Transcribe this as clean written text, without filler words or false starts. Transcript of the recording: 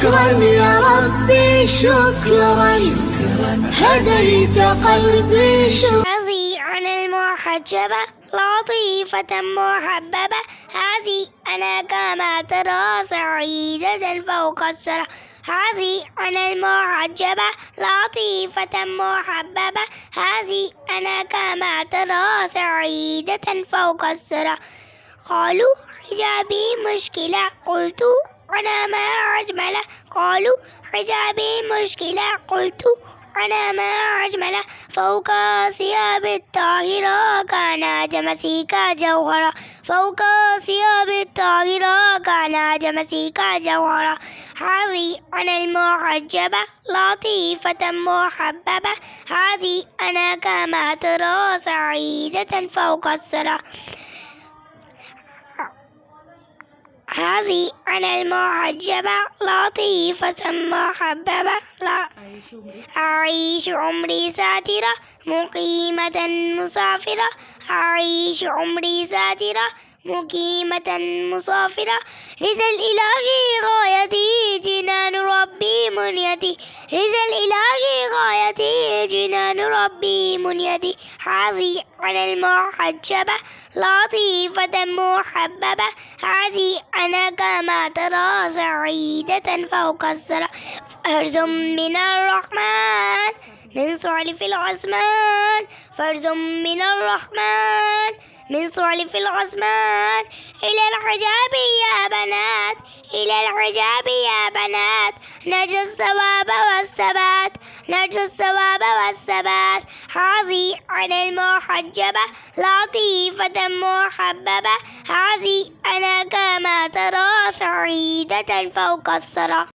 شكرا يا ربي شكرا، هديت قلبي شكرا. هذه أنا المحجبة لطيفة محببة، هذه أنا كما ترى سعيدة فوق الثرى. هذه أنا المحجبة لطيفة محببة، هذه أنا كما ترى سعيدة فوق الثرى. قالوا حجابي مشكلة، قلت أنا ما أجمله. قالوا حجابي مشكلة، قلت أنا ما أجمله. فوق ثياب الطاهرة كان جمسيك جوهرا، فوق ثياب الطاهرة كان جمسيك جوهرا. هذه أنا المحجبة لطيفة محببة، هذه أنا كما ترى سعيدة فوق الثرى. هذه أنا المحجبة لطيفة محببة، أعيش عمري ساترة مقيمة مسافرة، أعيش عمري ساترة مقيمة مسافرة. رزا الإلهي غايتي جنان ربي منيتي، رزا الإلهي غايتي جنان ربي منيتي. هذه أنا المحجبة لطيفة محببة، هذه أنا كما ترى سعيدة فوق الثرى. فرز من الرحمن من صالف العثمان، فرز من الرحمن من صالف العثمان. إلى الحجاب يا بنات، إلى الحجاب يا بنات، نرجو الثواب والثبات، نرجو الثواب والثبات. هذه أنا المحجبة لطيفة محببة، هذه أنا كما ترى سعيدة فوق الثرى.